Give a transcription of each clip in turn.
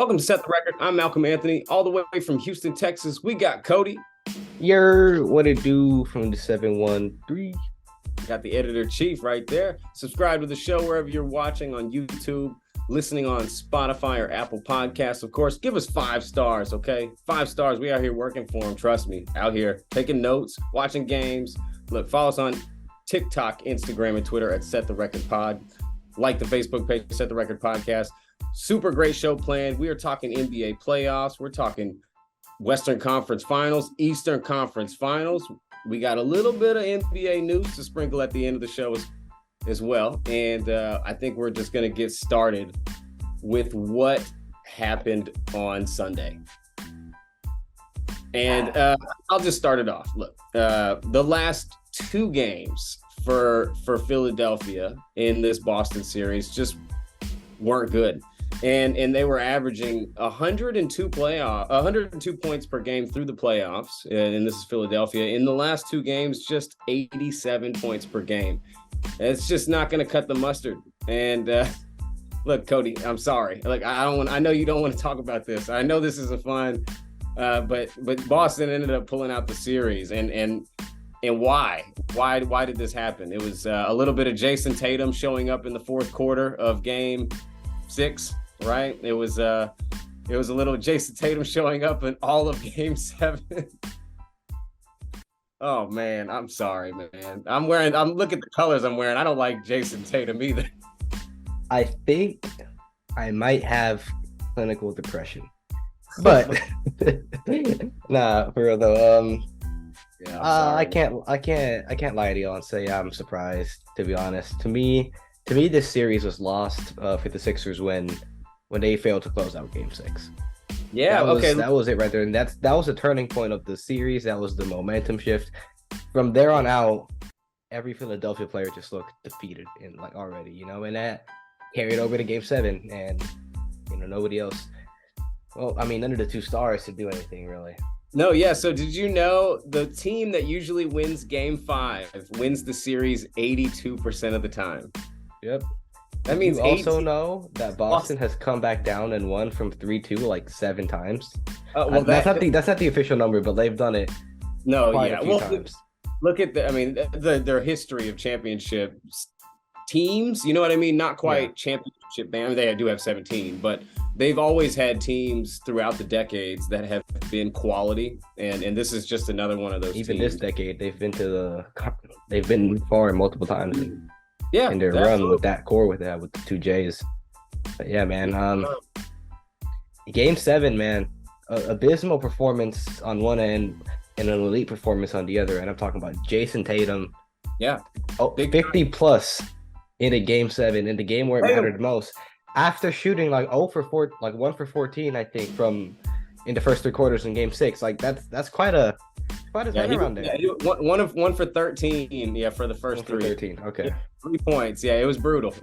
Welcome to Set the Record. I'm Malcolm Anthony, all the way from Houston, Texas. We got Cody. What it do from the 713? Got the editor-chief right there. Subscribe to the show wherever you're watching on YouTube, listening on Spotify or Apple Podcasts. Of course, give us 5 stars, okay? 5 stars. We out here working for them. Trust me. Out here taking notes, watching games. Look, follow us on TikTok, Instagram, and Twitter at Set the Record Pod. Like the Facebook page, Set the Record Podcast. Super great show planned. We are talking NBA playoffs. We're talking Western Conference Finals, Eastern Conference Finals. We got a little bit of NBA news to sprinkle at the end of the show as well. And I think we're just going to get started with what happened on Sunday. And I'll just start it off. Look, the last 2 games for Philadelphia in this Boston series just weren't good. And they were averaging 102 points per game through the playoffs. And this is Philadelphia. In the last 2 games, just 87 points per game. It's just not going to cut the mustard. And look, Cody, I'm sorry. Like I know you don't want to talk about this. I know this isn't fun. But Boston ended up pulling out the series. And why? Why did this happen? It was a little bit of Jason Tatum showing up in the fourth quarter of Game 6, right? It was a little Jason Tatum showing up in all of Game 7. Oh man, I'm sorry, man. Look at the colors I'm wearing. I don't like Jason Tatum either. I think I might have clinical depression, but nah, for real though. Yeah, I can't lie to you and say I'm surprised. To be honest, to me, this series was lost for the Sixers when they failed to close out Game 6. Yeah, that was it right there, and that was the turning point of the series. That was the momentum shift. From there on out, every Philadelphia player just looked defeated and already, and that carried over to Game 7, and nobody else. Well, I mean, none of the 2 stars to do anything really. No, yeah. So did you know the team that usually wins Game 5 wins the series 82% of the time? Yep. That means you also know that Boston has come back down and won from 3-2 7 times. Well, that's not the official number, but they've done it. Quite a few times. Look at their history of championship teams. You know what I mean? Not quite championship band. They do have 17, but they've always had teams throughout the decades that have been quality, and this is just another one of those. Even teams. This decade, they've been far multiple times. Yeah, in their run with that core with the 2 J's. But yeah, man. Game 7, man, abysmal performance on one end and an elite performance on the other. And I'm talking about Jason Tatum. Yeah, 50 plus in a Game 7 in the game where it mattered most. After shooting 1 for 14, I think, from in the first 3 quarters in Game 6. That's quite a turnaround there. Yeah, 1 for 13. Yeah, for the first 3. 13. Okay. 3 points. Yeah, it was brutal.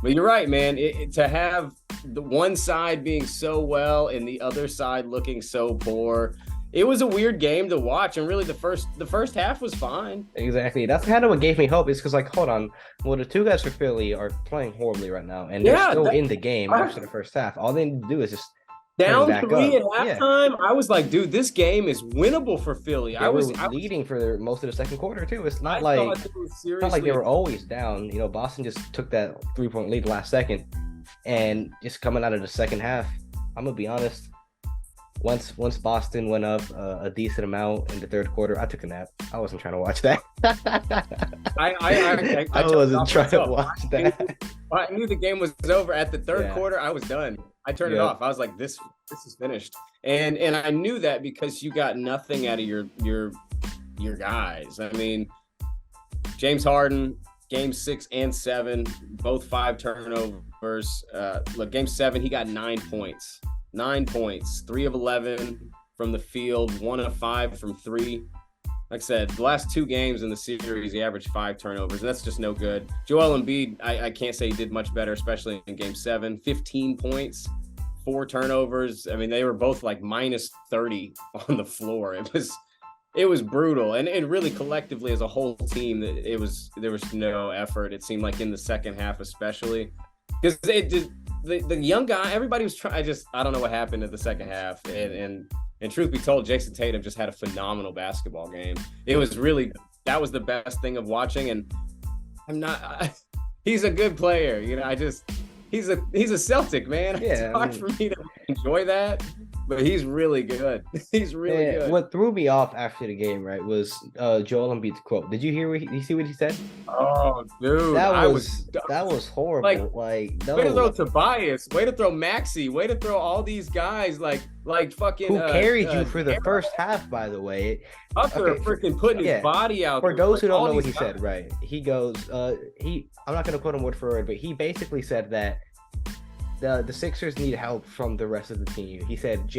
But you're right, man. To have the one side being so well and the other side looking so poor, it was a weird game to watch. And really, the first half was fine. Exactly. That's kind of what gave me hope. Is because hold on, well, the 2 guys for Philly are playing horribly right now, and they're still in the game after the first half. All they need to do is just down 3 at halftime. Yeah. I was like, dude, this game is winnable for Philly. I was leading for most of the second quarter too. It's not like they were always down. Boston just took that 3-point lead last second, and just coming out of the second half, I'm gonna be honest. Once Boston went up a decent amount in the third quarter, I took a nap. I wasn't trying to watch that. I wasn't trying to watch that. I knew the game was over at the third quarter. I was done. I turned it off. I was like, this is finished. And I knew that because you got nothing out of your guys. I mean, James Harden, Game 6 and 7, both 5 turnovers. Look, Game 7, he got 9 points. 9 points, 3 of 11 from the field, 1 of 5 from 3. Like I said, the last 2 games in the series, he averaged 5 turnovers, and that's just no good. Joel Embiid, I can't say he did much better, especially in Game 7. 15 points, 4 turnovers. I mean, they were both minus 30 on the floor. It was brutal, and really collectively as a whole team, there was no effort. It seemed like in the second half, especially because the young guy, everybody was trying. I don't know what happened in the second half, and truth be told, Jason Tatum just had a phenomenal basketball game. It was really that was the best thing of watching, and I'm not. He's a good player, you know. He's a Celtic, man. Yeah, it's hard for me to enjoy that, but he's really good. He's really good. What threw me off after the game, right, was Joel Embiid's quote. Did you see what he said? Oh, dude, that was horrible. Like no. Way to throw Tobias, way to throw Maxey, way to throw all these guys like fucking who carried you for the first half, by the way. Tucker freaking putting his body out. For those who don't know what he said, right? He goes, I'm not gonna quote him word for word, but he basically said that the Sixers need help from the rest of the team. He said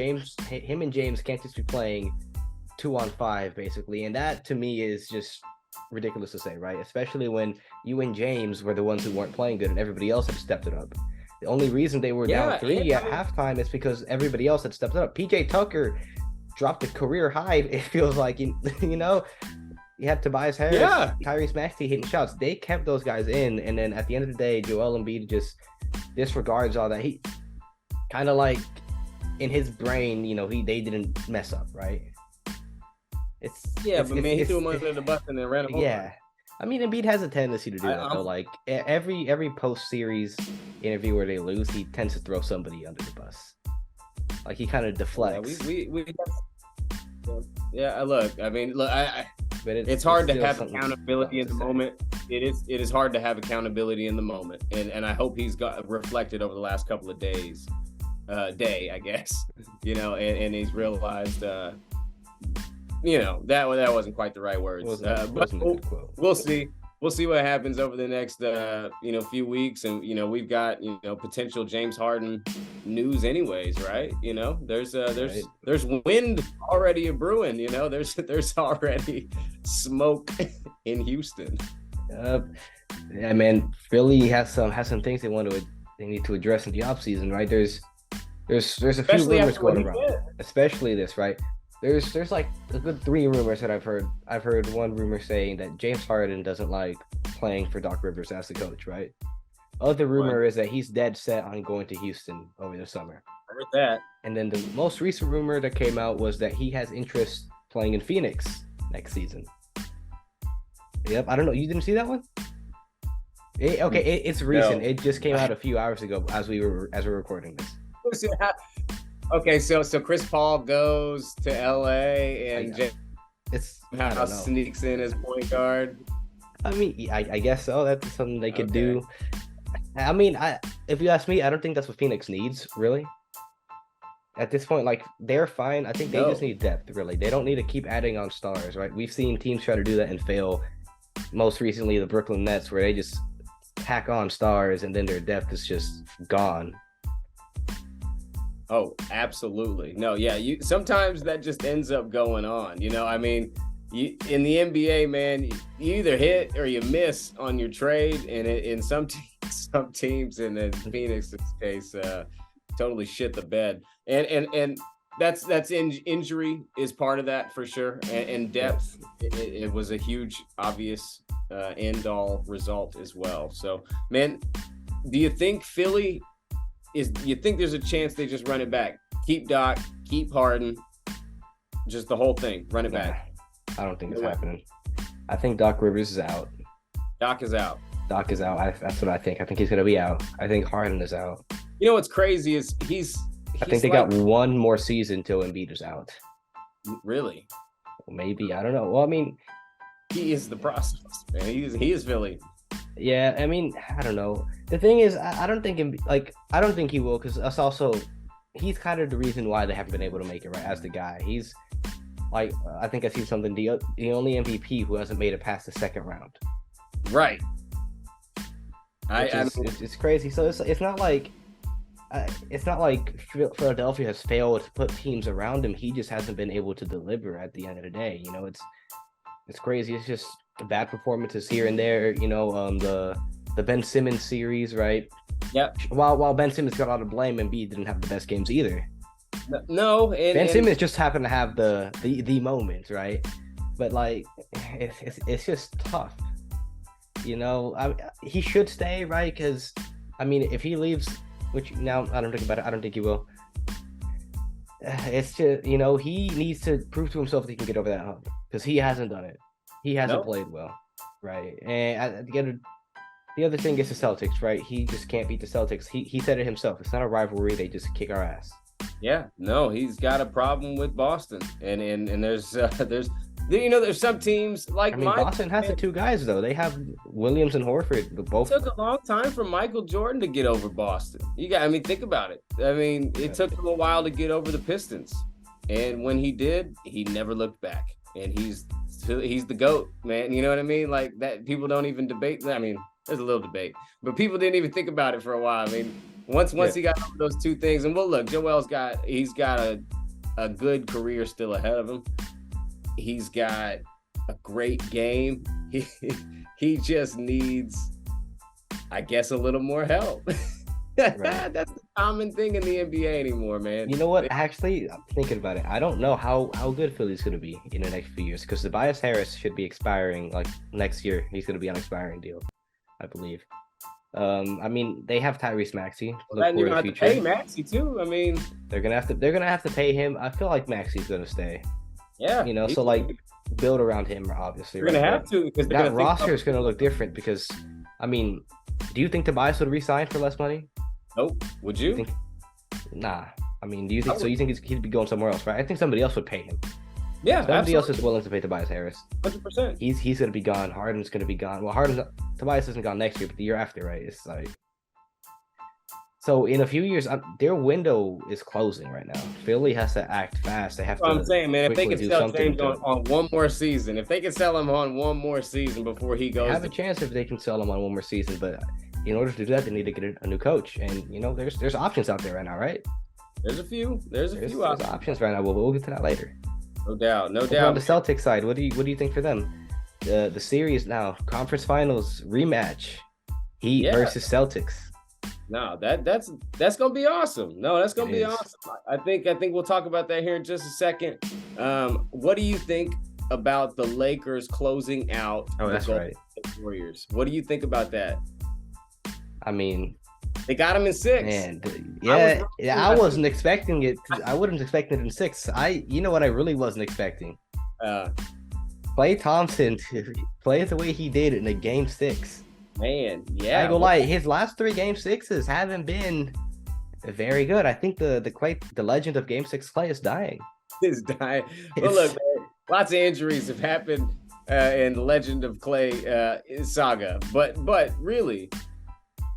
him and James can't just be playing 2-on-5 basically, and that to me is just ridiculous to say, right? Especially when you and James were the ones who weren't playing good and everybody else had stepped it up. The only reason they were down 3 at halftime is because everybody else had stepped it up. PJ Tucker dropped a career high. It feels like, you know, you had Tobias Harris, Tyrese Maxey hitting shots. They kept those guys in, and then at the end of the day, Joel Embiid just disregards all that. He kind of like in his brain, you know, they didn't mess up, right? He threw him under the bus and then ran him over. Yeah, I mean, Embiid has a tendency to do that though. Like every post series interview where they lose, he tends to throw somebody under the bus. Like he kind of deflects. Look, I mean, but it's hard to have accountability in the moment. It is hard to have accountability in the moment, and I hope he's got reflected over the last couple of days, I guess, you know, and he's realized, you know, that wasn't quite the right words, but we'll see. We'll see what happens over the next, few weeks, and you know, we've got potential James Harden news, anyways, right? You know, there's wind already brewing. You know, there's already smoke in Houston. Yeah, man, Philly has some things they need to address in the offseason, right? There's a few rumors going around, especially this, right? There's like a good 3 rumors that I've heard. I've heard one rumor saying that James Harden doesn't like playing for Doc Rivers as the coach, right? Other rumor is that he's dead set on going to Houston over the summer. I heard that. And then the most recent rumor that came out was that he has interest playing in Phoenix next season. Yep, I don't know. You didn't see that one? It's recent. No. It just came out a few hours ago as we're recording this. Okay, so Chris Paul goes to LA and James sneaks in as point guard. I mean, I guess so. That's something they could do. I mean, if you ask me, I don't think that's what Phoenix needs, really. At this point, like, they're fine. I think they just need depth, really. They don't need to keep adding on stars, right? We've seen teams try to do that and fail. Most recently, the Brooklyn Nets, where they just tack on stars and then their depth is just gone. Oh, absolutely. No, yeah. Sometimes that just ends up going on. You know, I mean, in the NBA, man, you either hit or you miss on your trade, and in some teams, and in Phoenix's case, totally shit the bed. And that's injury is part of that for sure, and depth. It was a huge, obvious end all result as well. So, man, do you think Philly? You think there's a chance they just run it back? Keep Doc, keep Harden, just the whole thing, run it back. I don't think it's happening. I think Doc Rivers is out. Doc is out. That's what I think. I think he's going to be out. I think Harden is out. You know what's crazy is I think they got one more season till Embiid is out. Really? Maybe. I don't know. Well, I mean, he is the process, man. He is Philly. Yeah, I mean, I don't know. The thing is, I don't think he will, because us also, he's kind of the reason why they haven't been able to make it, right? As the guy, he's like, I think I see something. The only MVP who hasn't made it past the second round. Right. It's crazy. So it's not like Philadelphia has failed to put teams around him. He just hasn't been able to deliver at the end of the day. You know, it's crazy. It's just bad performances here and there. You know, the Ben Simmons series, right? Yep. While Ben Simmons got all the blame, Embiid didn't have the best games either. No, Ben Simmons just happened to have the moment, right? But like, it's just tough. You know, he should stay, right? Because I mean, if he leaves which now I don't think about it. I don't think he will. It's just, he needs to prove to himself that he can get over that hump because he hasn't done it. He hasn't No. played well, right? And the other thing is the Celtics, right? He just can't beat the Celtics. He said it himself. It's not a rivalry. They just kick our ass. Yeah, no, he's got a problem with Boston, and there's some teams like I mean, mine. Boston has the two guys though. They have Williams and Horford, It both. took a long time for Michael Jordan to get over Boston. I mean, think about it. I mean, it took him a while to get over the Pistons, and when he did, he never looked back. And he's the GOAT, man. You know what I mean? Like that, people don't even debate. I mean, there's a little debate, but people didn't even think about it for a while. I mean, once he got over those two things, and well, look, Joel's got a good career still ahead of him. He's got a great game. He just needs, I guess, a little more help. Right. That's the common thing in the NBA anymore, man. You know what? Actually, I'm thinking about it. I don't know how good Philly's going to be in the next few years because Tobias Harris should be expiring like next year. He's going to be on an expiring deal, I believe. I mean, they have Tyrese Maxey. Look for the future. Pay Maxey too. I mean, they're gonna have to pay him. I feel like Maxey's gonna stay. Yeah, so like build around him. Obviously, you're gonna have to because that roster is gonna look different. Because, I mean, do you think Tobias would resign for less money? Nope. Would you? Nah. I mean, do you think so? You think he'd be going somewhere else, right? I think somebody else would pay him. Yeah, somebody else is willing to pay Tobias Harris. 100%. He's gonna be gone. Harden's gonna be gone. Well, Tobias isn't gone next year, but the year after, right? It's like, so in a few years, their window is closing right now. Philly has to act fast. They have to. I'm saying, man, if they can sell James on one more season, if they can sell him on one more season before he goes, they have a chance if they can sell him on one more season. But in order to do that, they need to get a new coach, and there's options out there right now, right? There's a few options right now. We'll get to that later. No doubt. On the Celtics side, what do you think for them? The series now, conference finals rematch, Heat versus Celtics. No, that's gonna be awesome. No, that's gonna be awesome. I think we'll talk about that here in just a second. What do you think about the Lakers closing out that's right. Warriors? What do you think about that? I mean, they got him in 6. Man, I wasn't expecting it. I wouldn't expect it in 6. You know what I really wasn't expecting? Klay Thompson to play it the way he did in a game 6. Man, yeah. I go lie. His last 3 game 6s haven't been very good. I think the legend of game 6 Klay is dying. Is dying. Well, look, man, lots of injuries have happened in the Legend of Klay saga, but really,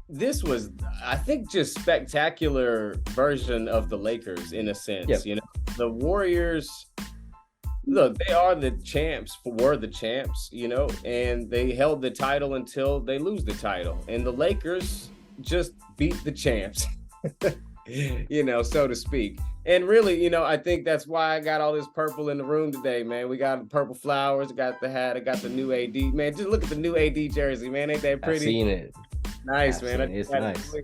this was, I think, just spectacular version of the Lakers in a sense. Yep. The Warriors, look, they are the champs, were the champs, and they held the title until they lose the title. And the Lakers just beat the champs, so to speak. And really, I think that's why I got all this purple in the room today, man. We got purple flowers, got the hat, I got the new AD. Man, just look at the new AD jersey, man. Ain't that pretty? I've seen it. Nice, man. It's nice.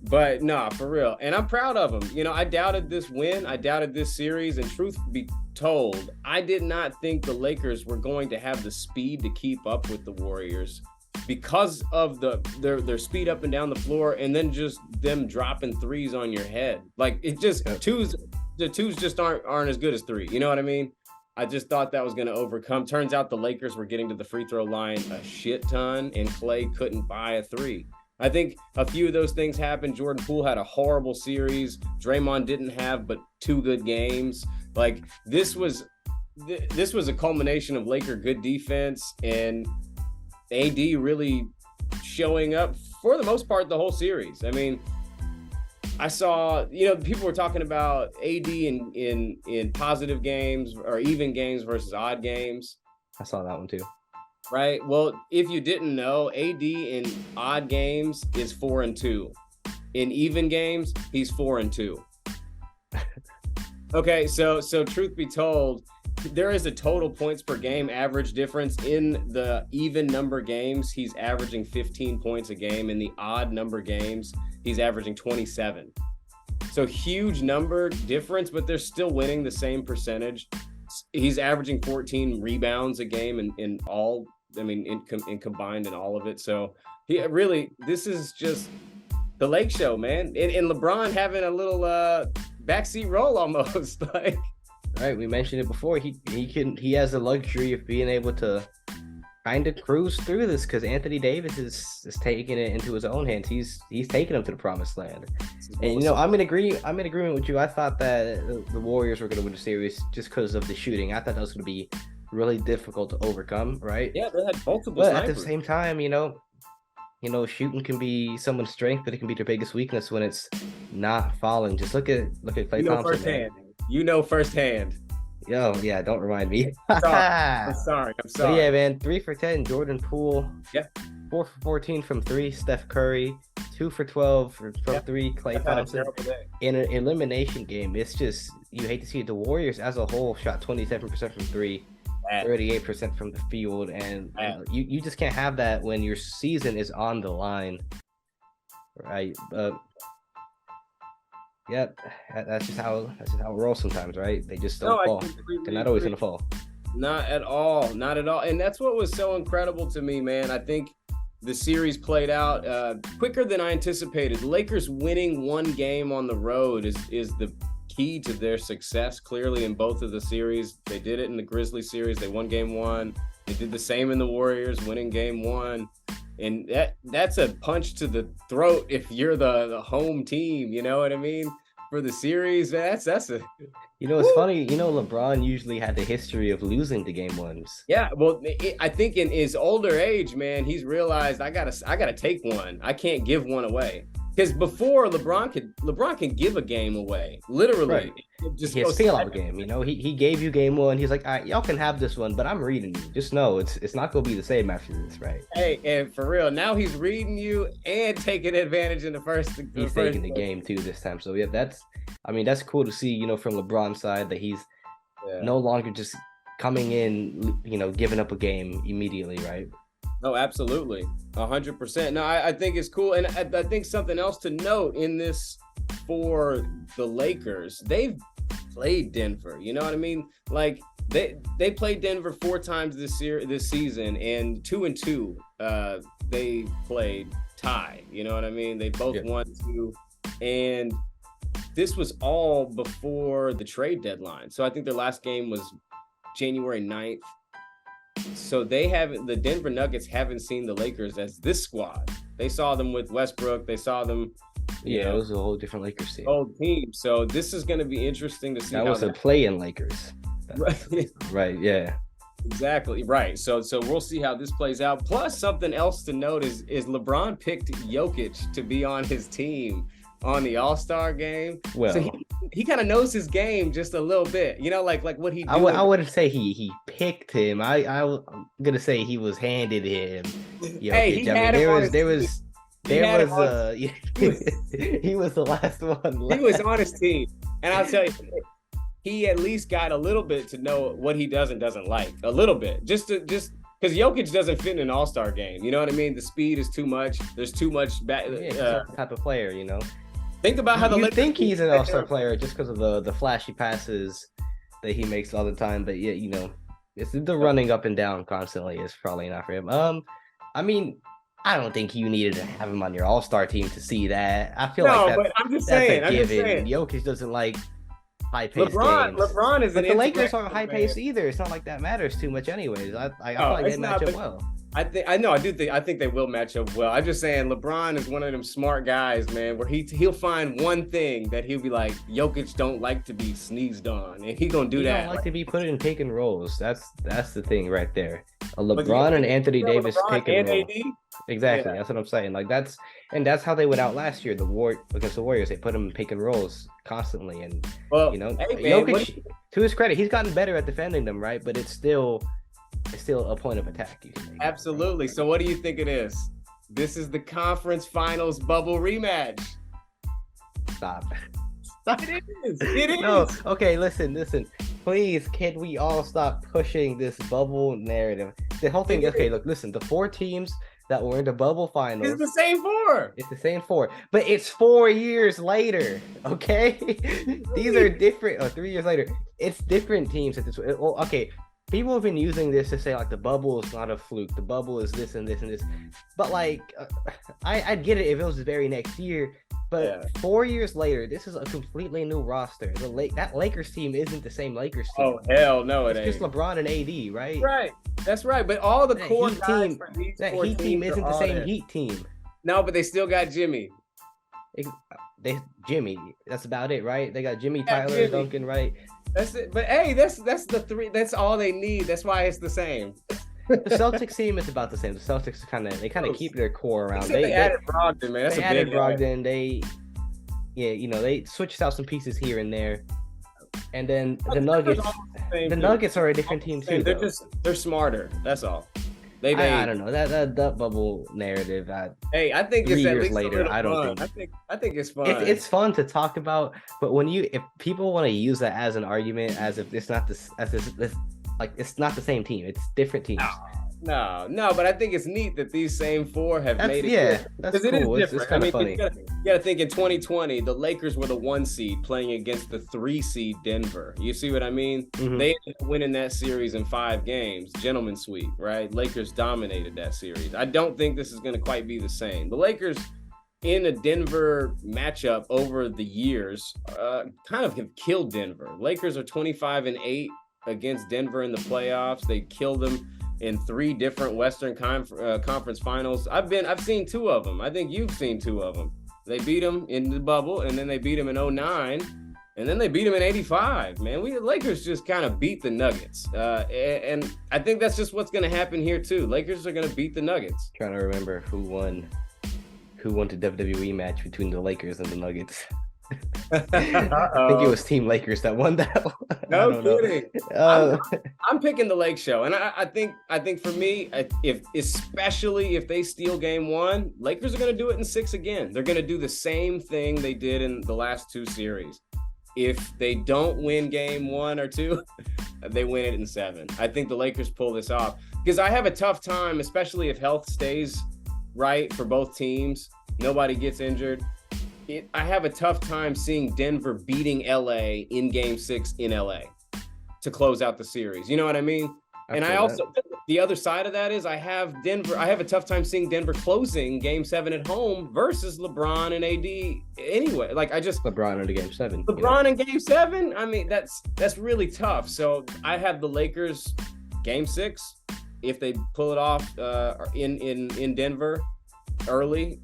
But no, for real. And I'm proud of him. I doubted this win. I doubted this series. And truth be told, I did not think the Lakers were going to have the speed to keep up with the Warriors because of their speed up and down the floor, and then just them dropping threes on your head. Like it just the twos just aren't as good as 3. You know what I mean? I just thought that was going to overcome. Turns out the Lakers were getting to the free throw line a shit ton, and Klay couldn't buy a 3. I think a few of those things happened. Jordan Poole had a horrible series. Draymond didn't have but 2 good games. Like this was a culmination of Laker good defense and AD really showing up for the most part the whole series. I mean, I saw, people were talking about AD in positive games or even games versus odd games. I saw that one too. Right. Well, if you didn't know, AD in odd games is 4-2. In even games, he's 4-2. Okay, so truth be told, there is a total points per game average difference. In the even number games, he's averaging 15 points a game. In the odd number games, he's averaging 27. So huge number difference, but they're still winning the same percentage. He's averaging 14 rebounds a game in combined in all of it. So he really, this is just the Lake Show, man, and LeBron having a little backseat role almost. Like, right, we mentioned it before. He has the luxury of being able to kind of cruise through this because Anthony Davis is taking it into his own hands. He's taking him to the promised land. And I'm in agreement with you. I thought that the Warriors were going to win the series just because of the shooting. I thought that was going to be really difficult to overcome, right? Yeah, they had multiple But snipers. at the same time, shooting can be someone's strength, but it can be their biggest weakness when it's not falling. Just look at Klay Thompson. Firsthand. Firsthand. Yo, yeah, don't remind me. I'm sorry. But yeah, man, 3 for 10, Jordan Poole. Yeah. 4 for 14 from 3, Steph Curry. 2 for 12 from 3, Klay Thompson. In an elimination game, it's just, you hate to see it. The Warriors as a whole shot 27% from 3, 38% from the field, and you just can't have that when your season is on the line, right? Yep, that's just how it rolls sometimes, right? They just don't fall. They're not always gonna fall. Not at all. And that's what was so incredible to me, man. I think the series played out quicker than I anticipated. The Lakers winning one game on the road is the key to their success, clearly, in both of the series. They did it in the Grizzlies series. They won game 1. They did the same in the Warriors, winning game 1. And that's a punch to the throat if you're the home team, you know what I mean? For the series, that's a... it's funny, LeBron usually had the history of losing to game 1s. Yeah, well, I think in his older age, man, he's realized I gotta take one. I can't give one away. Because before LeBron can give a game away, literally. Right. Just a bailout game. He gave you game 1. He's like, all right, y'all can have this one, but I'm reading you. Just know it's not gonna be the same after this, right? Hey, and for real, now he's reading you and taking advantage in the first. He's taking the game too this time. So yeah, that's cool to see. From LeBron's side that he's no longer just coming in, giving up a game immediately, right? No, absolutely. 100%. No, I think it's cool. And I think something else to note in this for the Lakers, they've played Denver. You know what I mean? Like they played Denver 4 times this season, and 2-2 they played tie. You know what I mean? They both won 2. And this was all before the trade deadline. So I think their last game was January 9th. So the Denver Nuggets haven't seen the Lakers as this squad. They saw them with Westbrook. They saw them. It was a whole different Lakers team. Whole team. So this is going to be interesting to see. That was a play-in Lakers. Right. Yeah. Exactly. Right. So we'll see how this plays out. Plus, something else to note is LeBron picked Jokic to be on his team on the All-Star game. Well, so he kind of knows his game just a little bit, like what he. I wouldn't say he picked him. I'm gonna say he was handed him. Hey, he was the last one left. He was on his team, and I'll tell you, he at least got a little bit to know what he does and doesn't like. A little bit, just because Jokic doesn't fit in an All-Star game. You know what I mean? The speed is too much. There's too much. Type of player, Think about how you think he's an All-Star player just because of the flashy passes that he makes all the time, but yeah, it's the running up and down constantly is probably not for him. I don't think you needed to have him on your All-Star team to see that. I feel but I'm just saying. Jokic doesn't like high-paced games. LeBron is, but the Lakers aren't high-paced either. It's not like that matters too much, anyways. I feel like they match up well. I think they will match up well. I'm just saying LeBron is one of them smart guys, man, where he'll find one thing that he'll be like, Jokic don't like to be sneezed on, and he's gonna do that. He don't like to be put in pick and rolls. That's the thing right there. A LeBron and Anthony Davis pick and roll. Exactly. Yeah. That's what I'm saying. Like that's how they went out last year. Against the Warriors, they put him in pick and rolls constantly, and Jokic, to his credit, he's gotten better at defending them, right? But it's still a point of attack. You can make. Absolutely. So what do you think it is? This is the conference finals bubble rematch. Stop. It is. No. Okay. Listen. Please, can we all stop pushing this bubble narrative? The whole thing. Okay. Look. Listen. The 4 teams that were in the bubble finals. It's the same 4. It's the same 4, but it's 4 years later. Okay. These are different. 3 years later. It's different teams at this. Okay. people have been using this to say like the bubble is not a fluke. The bubble is this and this and this. But like, I'd get it if it was the very next year. But 4 years later, this is a completely new roster. That Lakers team isn't the same Lakers team. Oh hell no, it ain't. It's just LeBron and AD, right? Right. That's right. But all the core guys for these that four Heat team isn't the same Heat team. No, but they still got Jimmy. Jimmy. That's about it, right? They got Jimmy, Tyler, Duncan, right? That's it. But hey, that's the three. That's all they need. That's why it's the same. The Celtics team is about the same. The Celtics kind of keep their core around. They added Brogdon, man. That's they added Brogdon. They switched out some pieces here and there. And then the Nuggets. The Nuggets are a different team too. They're smarter. That's all. I don't know that bubble narrative. I think 3 it's years later. I don't think. I think it's fun. It's fun to talk about, but if people want to use that as an argument, as if it's not it's not the same team. It's different teams. No, but I think it's neat that these same four have made it. Yeah, that's cool. It's kind of funny. You gotta think in 2020, the Lakers were the 1 seed playing against the 3 seed Denver. You see what I mean? Mm-hmm. They ended up winning that series in 5 games, gentleman sweep, right? Lakers dominated that series. I don't think this is going to quite be the same. The Lakers in a Denver matchup over the years kind of have killed Denver. Lakers are 25-8 against Denver in the playoffs. They killed them in 3 different Western Conference finals. I've seen 2 of them. I think you've seen 2 of them. They beat them in the bubble, and then they beat them in 2009, and then they beat them in 85. Man, the Lakers just kind of beat the Nuggets. And I think that's just what's going to happen here too. Lakers are going to beat the Nuggets. Trying to remember who won the WWE match between the Lakers and the Nuggets. I think it was Team Lakers that won that one. No kidding. I'm picking the Lake Show, and I think for me, especially if they steal Game 1, Lakers are going to do it in 6 again. They're going to do the same thing they did in the last 2 series. If they don't win Game 1 or 2, they win it in 7. I think the Lakers pull this off because I have a tough time, especially if health stays right for both teams. Nobody gets injured. I have a tough time seeing Denver beating LA in Game 6 in LA to close out the series. You know what I mean? And I also, the other side of that is I have a tough time seeing Denver closing Game 7 at home versus LeBron and AD anyway. Like LeBron in Game 7. LeBron in Game 7? I mean, that's really tough. So I have the Lakers Game 6 if they pull it off in Denver early,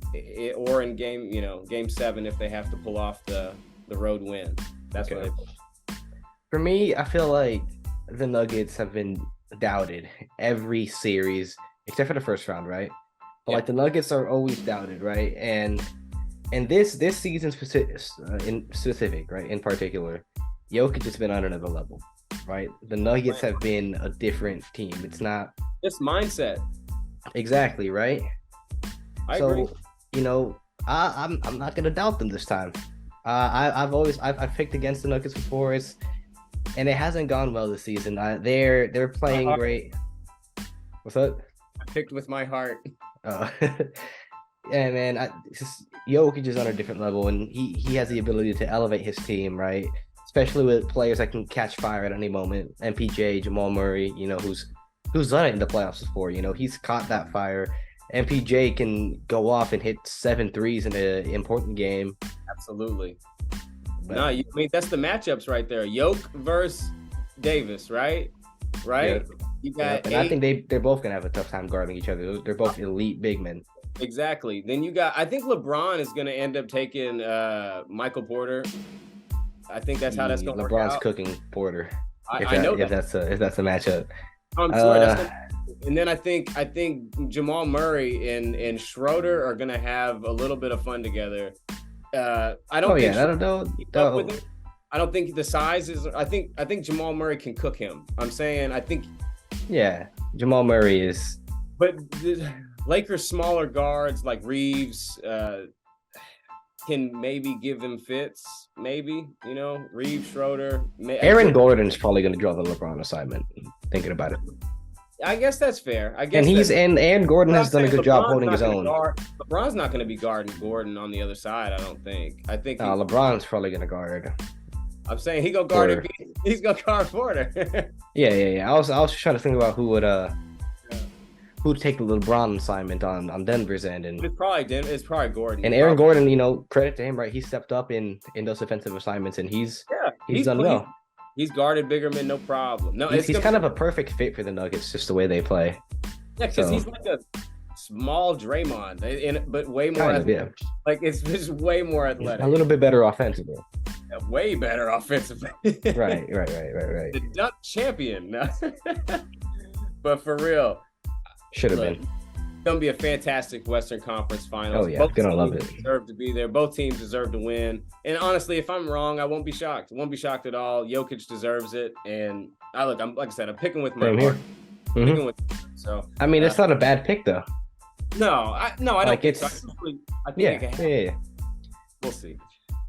or in Game 7 if they have to pull off the road win. That's what I think. For me, I feel like the Nuggets have been doubted every series except for the first round, right? But like the Nuggets are always doubted, right? And this season specific, right? In particular, Jokic has been on another level, right? The Nuggets have been a different team. It's not just mindset. Exactly, right? I agree. I'm not gonna doubt them this time. I've picked against the Nuggets before, and it hasn't gone well this season. They're playing great. What's up? I picked with my heart. Yeah, man. Jokic is on a different level, and he has the ability to elevate his team, right? Especially with players that can catch fire at any moment. MPJ, Jamal Murray, who's done it in the playoffs before. He's caught that fire. MPJ can go off and hit 7 threes in an important game. Absolutely. That's the matchups right there. Yoke versus Davis, right? Right? Yeah. You got and I think they're both going to have a tough time guarding each other. They're both elite big men. Exactly. Then I think LeBron is going to end up taking Michael Porter. I think that's how that's going to work out. LeBron's cooking Porter. I know if that's a matchup. I'm sorry. And then I think Jamal Murray and Schroeder are gonna have a little bit of fun together. I don't think the size is. I think Jamal Murray can cook him. I'm saying I think. Yeah, Jamal Murray is. But the Lakers' smaller guards like Reeves can maybe give him fits. Maybe Reeves, Schroeder. Aaron Gordon's probably gonna draw the LeBron assignment. Thinking about it. I guess that's fair. And Gordon has done a good job holding his own. LeBron's not going to be guarding Gordon on the other side. I don't think. LeBron's probably going to guard. I'm saying he gonna guard Porter. it. He's gonna guard Porter. Yeah. I was just trying to think about who'd take the LeBron assignment on Denver's end, and It's probably Gordon. Aaron Gordon, credit to him, right? He stepped up in those defensive assignments, and he's done well. He's guarded bigger men, no problem. No, he's kind of a perfect fit for the Nuggets, just the way they play. Yeah, because he's like a small Draymond, but way more athletic. Yeah. Like it's just way more athletic. A little bit better offensively. Yeah, way better offensively. Right. The dunk champion. But for real, should have been. It's gonna be a fantastic Western Conference Finals. Oh yeah, gonna love it. Deserve to be there. Both teams deserve to win. And honestly, if I'm wrong, I won't be shocked. Won't be shocked at all. Jokic deserves it. And I'm like I said, I'm picking with my heart. Picking with. So I mean, it's not a bad pick though. No, I don't think so. I think it can yeah. We'll see.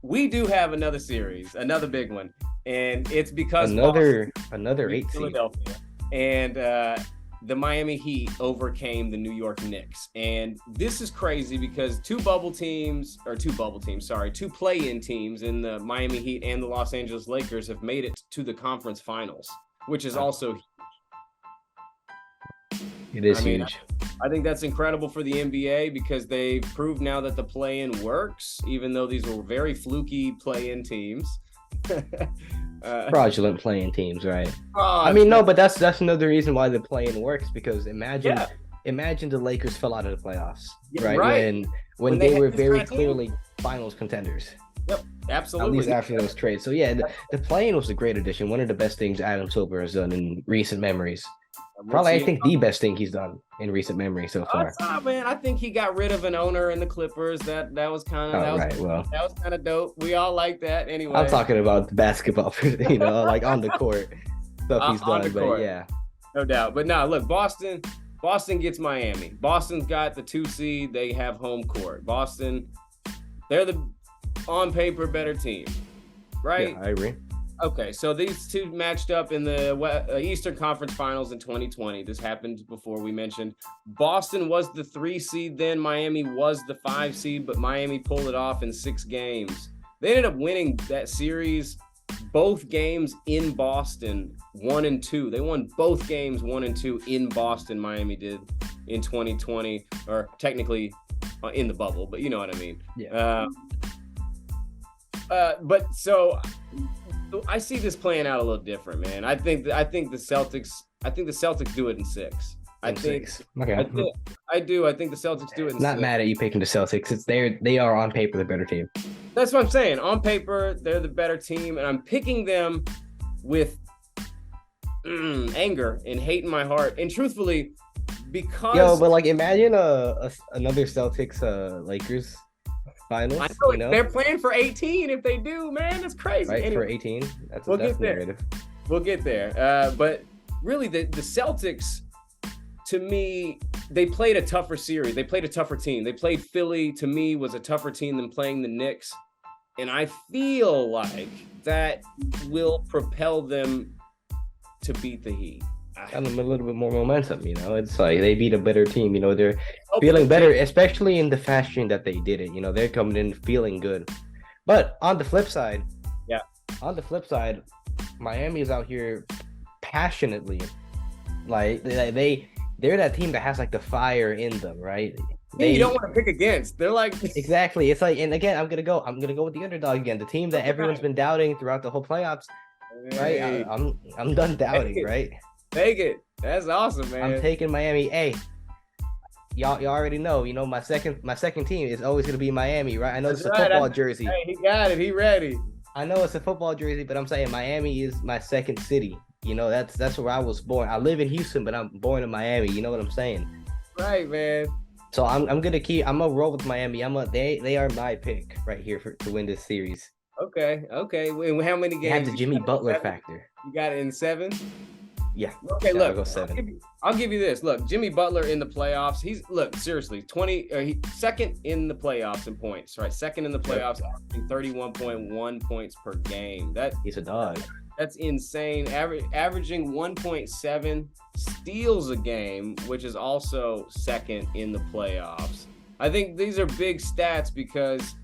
We do have another series, another big one, and it's because another 8 seed. Philadelphia, and the Miami Heat overcame the New York Knicks. And this is crazy because two play-in teams in the Miami Heat and the Los Angeles Lakers have made it to the conference finals, which is also huge. It is huge. I think that's incredible for the NBA because they've proved now that the play-in works, even though these were very fluky play-in teams. Fraudulent play-in teams, right? No, but that's another reason why the play-in works, because imagine the Lakers fell out of the playoffs, right? When they were very clearly finals contenders. Yep, absolutely. At least after those trades. So yeah, the play-in was a great addition. One of the best things Adam Silver has done in recent memories. Probably, I think the best thing he's done in recent memory so far. Man, I think he got rid of an owner in the Clippers. That was kind of that was kind of dope. We all like that anyway. I'm talking about basketball, like on the court stuff he's done. But yeah, no doubt. But no, look, Boston gets Miami. Boston's got the 2 seed. They have home court. Boston, they're the on paper better team, right? Yeah, I agree. Okay, so these two matched up in the Eastern Conference Finals in 2020. This happened before we mentioned. Boston was the 3 seed then. Miami was the 5 seed, but Miami pulled it off in 6 games. They ended up winning that series, both games in Boston, 1 and 2. They won both games 1 and 2 in Boston. Miami did in 2020, or technically in the bubble, but you know what I mean. Yeah. But so I see this playing out a little different, man. I think the Celtics do it in 6. I think the Celtics do it in 6. Not mad at you picking the Celtics. They are on paper the better team. That's what I'm saying. On paper, they're the better team, and I'm picking them with anger and hate in my heart. And truthfully, because but like imagine another Celtics Lakers finals. I know, they're playing for 18. If they do, man, that's crazy. Right, anyway, for 18. We'll get there. We'll get there. But really, the Celtics, to me, they played a tougher series. They played a tougher team. They played Philly. To me, was a tougher team than playing the Knicks, and I feel like that will propel them to beat the Heat. Got them a little bit more momentum, It's like they beat a better team, they're feeling better, especially in the fashion that they did it. They're coming in feeling good. But on the flip side, Miami is out here passionately, like they're that team that has like the fire in them, right? You don't want to pick against. They're like exactly. It's like, and again, I'm gonna go with the underdog again, the team that everyone's been doubting throughout the whole playoffs. Right? I'm done doubting, right? Take it. That's awesome, man. I'm taking Miami. Hey, y'all already know. My second team is always gonna be Miami, right? I know it's a football jersey. Hey, he got it. He ready. I know it's a football jersey, but I'm saying Miami is my second city. That's where I was born. I live in Houston, but I'm born in Miami. You know what I'm saying? Right, man. So I'm gonna roll with Miami. They are my pick right here to win this series. Okay. And how many games? You have the Jimmy Butler factor. You got it in 7. Yeah. Okay, look, I'll go 7. I'll give you this. Look, Jimmy Butler in the playoffs. Seriously, second in the playoffs in points, right? Second in the playoffs, averaging 31.1 points per game. He's a dog. That's insane. Averaging 1.7 steals a game, which is also second in the playoffs. I think these are big stats because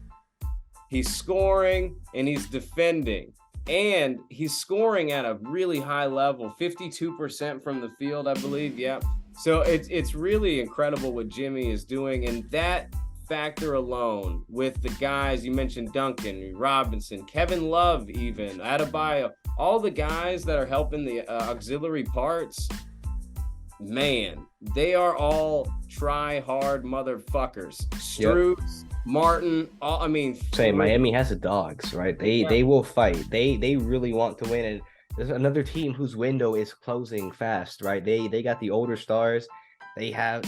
he's scoring and he's defending. and he's scoring at a really high level, 52% from the field, I believe. Yeah. So it's really incredible what Jimmy is doing, and that factor alone with the guys you mentioned, Duncan, Robinson, Kevin Love, even Adebayo, all the guys that are helping the auxiliary parts, man, they are all try hard motherfuckers. Struz, Martin, Miami has the dogs, right? They will fight. They really want to win, and there's another team whose window is closing fast, right? They got the older stars. They have,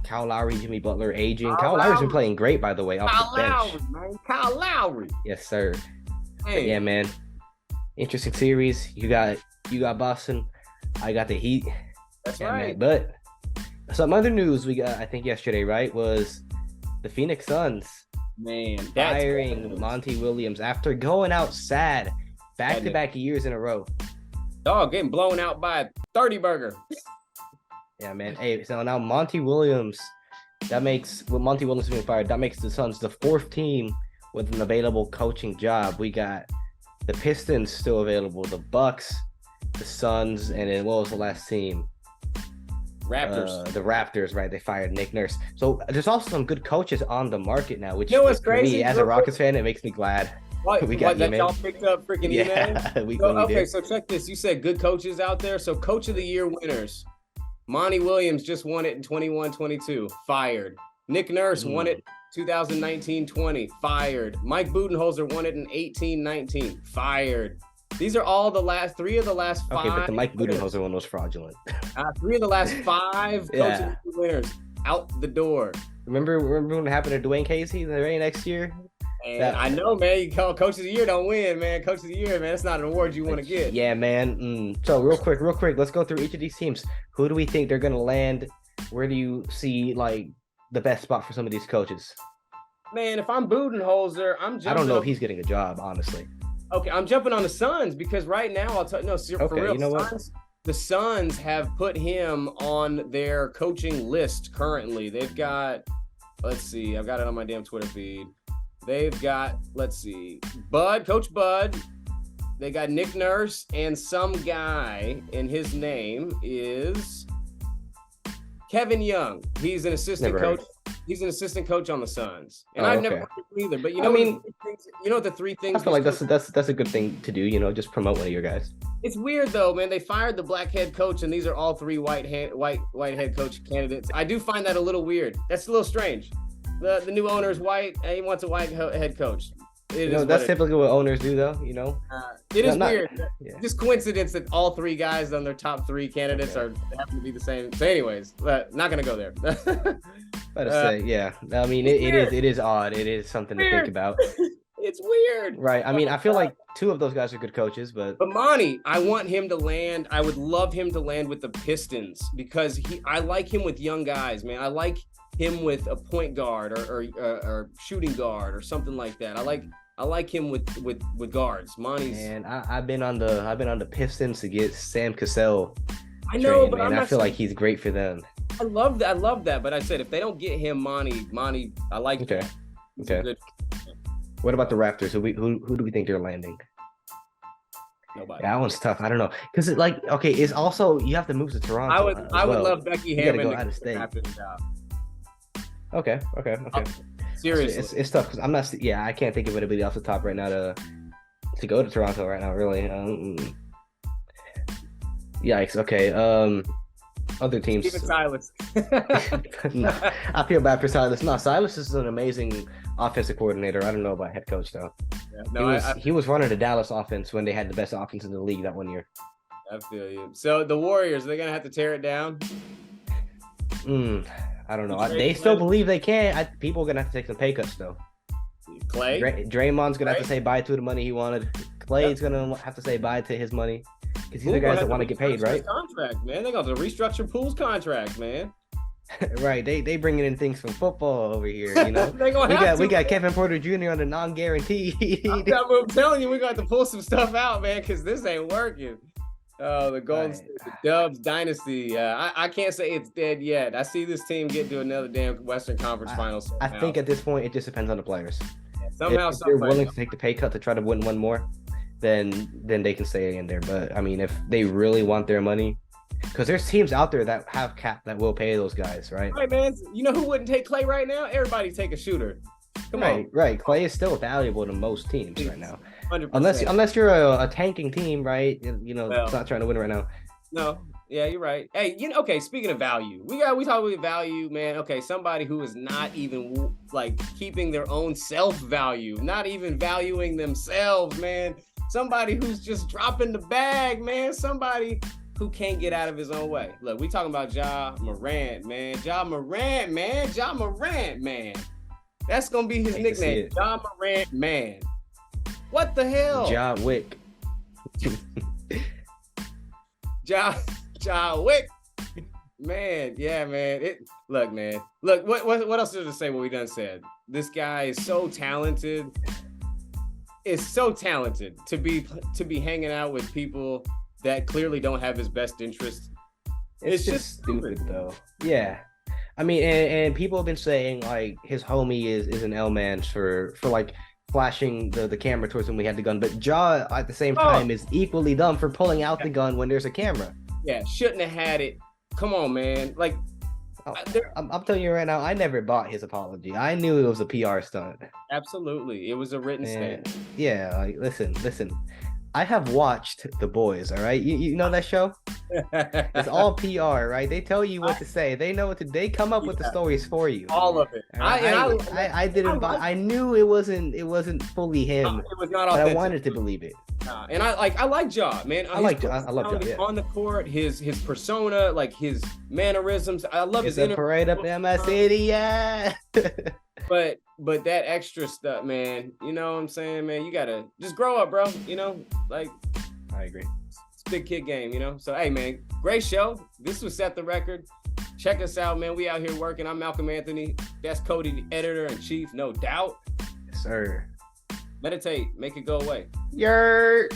Kyle Lowry, Jimmy Butler aging. Kyle Lowry's been playing great, by the way, off the bench. Kyle Lowry. Yes, sir. But yeah, man. Interesting series. You got Boston. I got the Heat. That's right. Man. But some other news we got, I think yesterday, right, was the Phoenix Suns firing Monty Williams after going out sad back-to-back years in a row. Dog getting blown out by a 30 burger. Yeah, man. Hey, so now Monty Williams, with Monty Williams being fired, that makes the Suns the fourth team with an available coaching job. We got the Pistons still available, the Bucks, the Suns, and then what was the last team? Raptors. The Raptors, right? They fired Nick Nurse. So there's also some good coaches on the market now, which what's crazy? Me, as a Rockets fan, it makes me glad. We got that y'all picked up freaking email. So check this. You said good coaches out there. So coach of the year winners. Monty Williams just won it in 21-22, fired. Nick Nurse won it 2019-20, fired. Mike Budenholzer won it in 18-19, fired. These are all three of the last five. Okay, but the Mike Budenholzer one was fraudulent. 3 of the last 5 coaching winners out the door. Remember when it happened to Dwayne Casey the very next year? I know, man. You call Coach of the Year, don't win, man. Coach of the Year, man. That's not an award you want to get. Yeah, man. So real quick, let's go through each of these teams. Who do we think they're going to land? Where do you see the best spot for some of these coaches? Man, if I'm Budenholzer, I don't know if he's getting a job, honestly. Okay, I'm jumping on the Suns because right now for real. You know what? The Suns have put him on their coaching list currently. They've got, let's see, I've got it on my damn Twitter feed. They've got, Coach Bud. They got Nick Nurse and some guy, and his name is Kevin Young. He's an assistant coach. He's an assistant coach on the Suns, and I've never heard of him either. But the 3 things. I feel like that's a good thing to do. Just promote one of your guys. It's weird though, man. They fired the black head coach, and these are all 3 white head coach candidates. I do find that a little weird. That's a little strange. The new owner is white, and he wants a white head coach. That's typically what owners do, though. It is weird. Just coincidence that all 3 guys on their top 3 candidates happen to be the same. So, anyways, not gonna go there. I mean, it is odd. It is something to think about. It's weird, right? I mean, I feel like 2 of those guys are good coaches, but Monty, I want him to land. I would love him to land with the Pistons because I like him with young guys, man. I like him with a point guard or shooting guard or something like that. I like him with guards. Monty's. And I've been on the Pistons to get Sam Cassell. I know, but I feel like he's great for them. I love that. But I said if they don't get him, Monty, I like. Okay. Okay. What about the Raptors? Who do we think they're landing? Nobody. That one's tough. I don't know because it's also you have to move to Toronto. I would love Becky Hammond to go out of state. Job. Okay. Seriously, it's tough because I'm not. Yeah, I can't think of anybody off the top right now to go to Toronto right now. Really. Yikes. Okay. Other teams. Steven Silas. No, I feel bad for Silas. No, Silas is an amazing offensive coordinator. I don't know about head coach though. Yeah, he was running the Dallas offense when they had the best offense in the league that one year. I feel you. So the Warriors, they're gonna have to tear it down. I don't know. They still believe they can. People are gonna have to take some pay cuts though. Clay, Draymond's gonna have to say bye to the money he wanted. Clay's gonna have to say bye to his money because these are guys that want to get paid, right? Contract, man. They got to restructure Poole's contract, man. Right. They bringing in things from football over here. We got Kevin Porter Jr. on the non-guaranteed. I'm telling you, we got to pull some stuff out, man, because this ain't working. Oh, the Golden State Dubs dynasty. I can't say it's dead yet. I see this team get to another damn Western Conference Finals. I think at this point it just depends on the players. Somehow, if they're willing to take the pay cut to try to win one more, then they can stay in there. But I mean, if they really want their money, because there's teams out there that have cap that will pay those guys, right? Right, man. You know who wouldn't take Clay right now? Everybody take a shooter. Come on. Right. Clay is still valuable to most teams right now, 100%. unless you're a tanking team, right? You know, Well, it's not trying to win right now. No, yeah, you're right. Hey, okay. Speaking of value, we talk about value, man. Okay, somebody who is not even like keeping their own self value, not even valuing themselves, man. Somebody who's just dropping the bag, man. Somebody who can't get out of his own way. Look, we talking about Ja Morant, man. Ja Morant, man. Ja Morant, man. That's gonna be his nickname. Ja Morant, man. What the hell? Ja Wick. Ja Wick. Man, yeah, man. Look, man. Look, what else is to say what we done said? This guy is so talented. It's so talented to be hanging out with people that clearly don't have his best interest. It's just stupid though. Yeah. I mean, and people have been saying like his homie is an L-man for like flashing the camera towards him when we had the gun, but Ja at the same time is equally dumb for pulling out the gun when there's a camera. Yeah, shouldn't have had it. Come on, man. Like, I'm telling you right now, I never bought his apology. I knew it was a PR stunt. Absolutely, it was a written statement. Yeah, like listen. I have watched The Boys, all right? You know that show? It's all PR, right? They tell you what to say. They know they come up with the stories for you. All of it. Right? I didn't buy. I knew it wasn't fully him. It was not authentic. But I wanted to believe it. And I like Ja, man. I love Ja. On the court, his persona, like his mannerisms. I love his parade up in my city, yeah. But that extra stuff, man, you know what I'm saying, man? You gotta just grow up, bro. You know, like I agree. It's a big kid game, you know. So hey, man, great show. This was Set the Record. Check us out, man. We out here working. I'm Malcolm Anthony. That's Cody, the editor-in-chief, no doubt. Yes, sir. Meditate, make it go away. Yer.